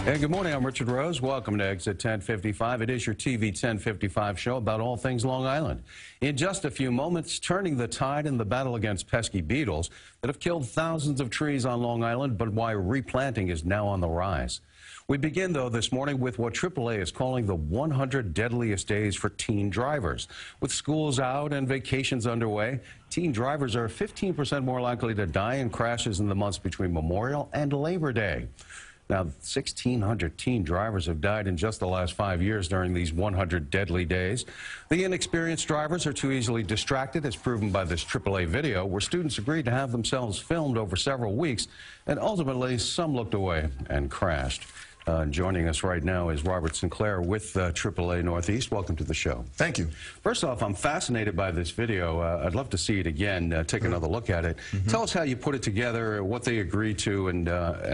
Hey, good morning. I'm Richard Rose. Welcome to Exit 1055. It is your TV 1055 show about all things Long Island. In just a few moments, turning the tide in the battle against pesky beetles that have killed thousands of trees on Long Island, but why replanting is now on the rise. We begin, though, this morning with what AAA is calling the 100 deadliest days for teen drivers. With schools out and vacations underway, teen drivers are 15% more likely to die in crashes in the months between Memorial and Labor Day. Now, 1,600 teen drivers have died in just the last 5 years during these 100 deadly days. The inexperienced drivers are too easily distracted, as proven by this AAA video, where students agreed to have themselves filmed over several weeks, and ultimately some looked away and crashed. Joining us right now is Robert Sinclair with AAA Northeast. Welcome to the show. Thank you. First off, I'm fascinated by this video. I'd love to see it again, take another look at it. Tell us how you put it together, what they agreed to, and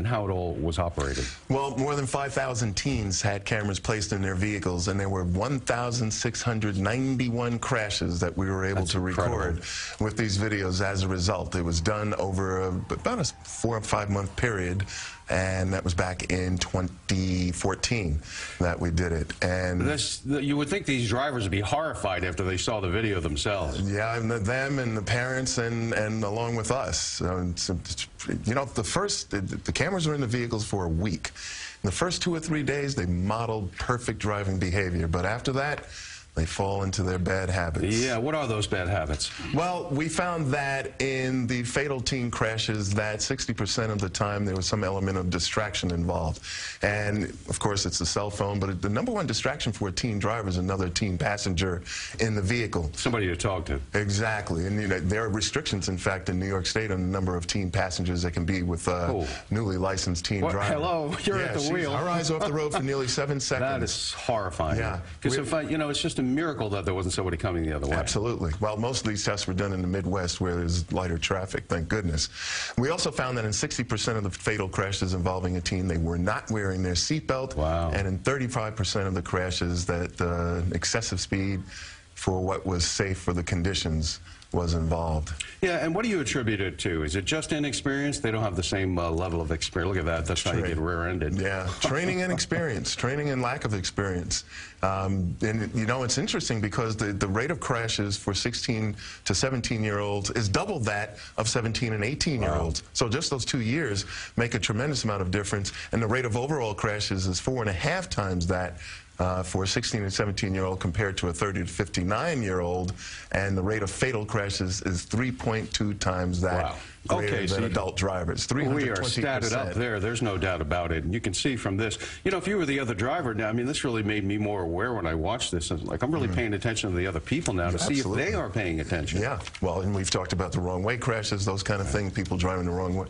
how it all was operated. Well, more than 5,000 teens had cameras placed in their vehicles, and there were 1,691 crashes that we were able to record with these videos as a result. It was done over about a 4 or 5 month period, and that was back in 2014 that we did it. And you would think these drivers would be horrified after they saw the video themselves. Yeah, and them and the parents and along with us. You know, the cameras were in the vehicles for a week. In the first 2 or 3 days, they modeled perfect driving behavior, but after that, they fall into their bad habits. Yeah, what are those bad habits? Well, we found that in the fatal teen crashes that 60% of the time there was some element of distraction involved. And, of course, it's the cell phone, but the #1 distraction for a teen driver is another teen passenger in the vehicle. Somebody to talk to. Exactly. And you know, there are restrictions, in fact, in New York State on the number of teen passengers that can be with newly licensed teen drivers. Hello, you're at the wheel. Our eyes off the road for nearly 7 seconds. That is horrifying. Yeah. Because you know, it's just a miracle that there wasn't somebody coming the other way. Absolutely. Well, most of these tests were done in the Midwest where there's lighter traffic, thank goodness. We also found that in 60% of the fatal crashes involving a teen, they were not wearing their seatbelt. Wow. And in 35% of the crashes, that excessive speed for what was safe for the conditions was involved. Yeah, and what do you attribute it to? Is it just inexperience? They don't have the same level of experience. Look at that. That's how you get rear-ended. Yeah, training and experience. Training and lack of experience. And, you know, it's interesting because the rate of crashes for 16 to 17-year-olds is double that of 17 and 18-year-olds. Wow. So just those 2 years make a tremendous amount of difference. And the rate of overall crashes is 4.5 times that for a 16 and 17-year-old compared to a 30 to 59-year-old, and the rate of fatal crashes is 3.2 times that. Wow. Greater than adult drivers. 320%. We are statted up there. There's no doubt about it. And you can see from this, you know, if you were the other driver now, I mean, this really made me more aware when I watched this. Like, I'm really paying attention to the other people now to see if they are paying attention. Yeah. Well, and we've talked about the wrong way crashes, those kind of things, people driving the wrong way,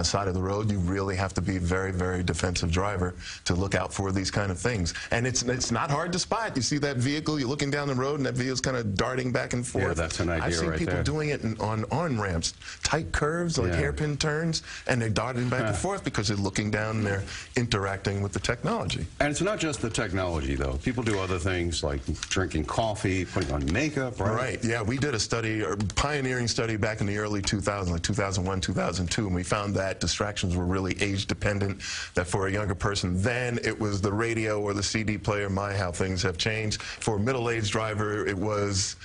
side of the road. You really have to be a very, very defensive driver to look out for these kind of things. And it's not hard to spot. You see that vehicle, you're looking down the road, and that vehicle's kind of darting back and forth. Yeah, that's an idea. I've seen people doing it on on-ramps, tight curves, like hairpin turns, and they're darting back and forth because they're looking down and they're interacting with the technology. And it's not just the technology, though. People do other things like drinking coffee, putting on makeup, right? Right, yeah. We did a study, a pioneering study back in the early 2000s, like 2001, 2002, and we found that distractions were really age-dependent, that for a younger person, then it was the radio or the CD player. My, how things have changed. For a middle-aged driver, it was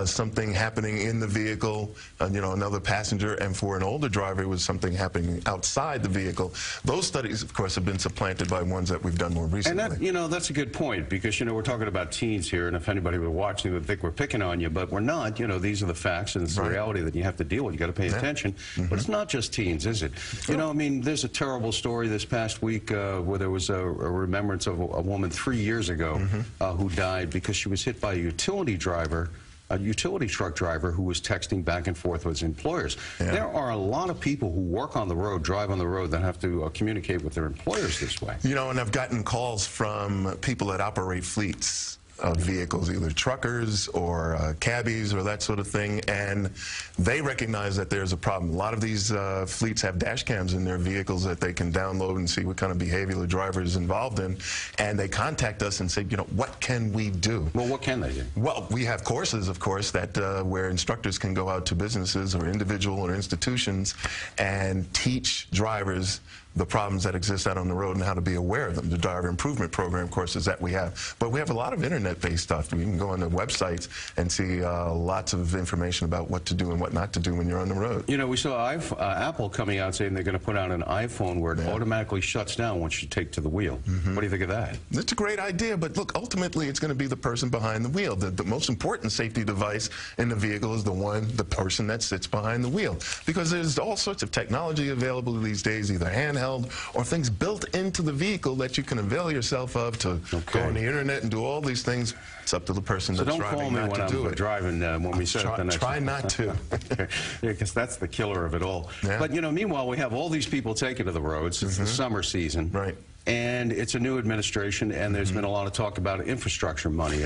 something happening in the vehicle, you know, another passenger, and for an older driver, it was something happening outside the vehicle. Those studies, of course, have been supplanted by ones that we've done more recently. And that, you know, that's a good point, because, you know, we're talking about teens here, and if anybody were watching, they would think we're picking on you, but we're not. You know, these are the facts, and it's the reality that you have to deal with. You got to pay attention. But it's not just teens, is it? You know, I mean, there's a terrible story this past week where there was a remembrance of a woman 3 years ago who died because she was hit by a utility truck driver who was texting back and forth with his employers. Yeah. There are a lot of people who work on the road, drive on the road, that have to communicate with their employers this way. You know, and I've gotten calls from people that operate fleets of vehicles, either truckers or cabbies or that sort of thing, and they recognize that there's a problem. A lot of these fleets have dash cams in their vehicles that they can download and see what kind of behavior the driver is involved in, and they contact us and say, you know, what can we do? Well, what can they do? Well, we have courses, of course, that where instructors can go out to businesses or individual or institutions and teach drivers the problems that exist out on the road and how to be aware of them. The driver improvement program courses that we have. But we have a lot of internet-based stuff. You can go on the websites and see lots of information about what to do and what not to do when you're on the road. You know, we saw Apple coming out saying they're going to put out an iPhone where it automatically shuts down once you take to the wheel. What do you think of that? It's a great idea, but look, ultimately it's going to be the person behind the wheel. The most important safety device in the vehicle is the person that sits behind the wheel, because there's all sorts of technology available these days, either handheld or things built into the vehicle that you can avail yourself of to go on the internet and do all these things. It's up to the person that's driving not to do it. So don't call me when I'm driving when we set up the next Try not to. Yeah, because that's the killer of it all. Yeah. But, you know, meanwhile, we have all these people taking to the roads. It's the summer season. Right. And it's a new administration, and there's been a lot of talk about infrastructure money,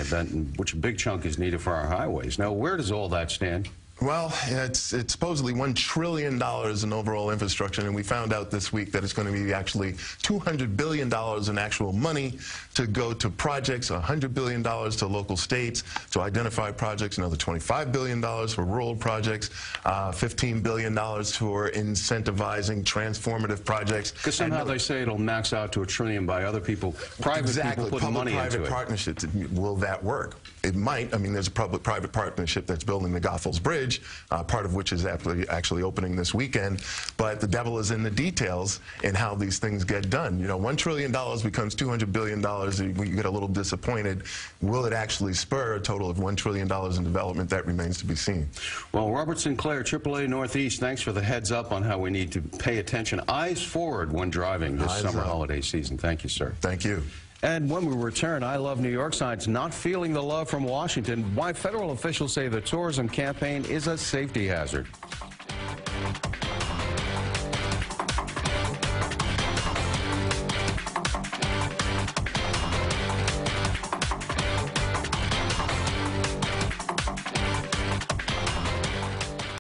which a big chunk is needed for our highways. Now, where does all that stand? Well, it's supposedly $1 trillion in overall infrastructure, and we found out this week that it's going to be actually $200 billion in actual money to go to projects, $100 billion to local states to identify projects, another $25 billion for rural projects, $15 billion for incentivizing transformative projects. Because somehow they say it'll max out to $1 trillion by other people, private people putting money into it. Public-private partnerships, will that work? It might. I mean, there's a public-private partnership that's building the Goethals Bridge, part of which is actually opening this weekend. But the devil is in the details in how these things get done. You know, $1 trillion becomes $200 billion. You get a little disappointed. Will it actually spur a total of $1 trillion in development? That remains to be seen. Well, Robert Sinclair, AAA Northeast, thanks for the heads up on how we need to pay attention. Eyes forward when driving this summer holiday season. Thank you, sir. Thank you. And when we return, I Love New York signs not feeling the love from Washington, why federal officials say the tourism campaign is a safety hazard.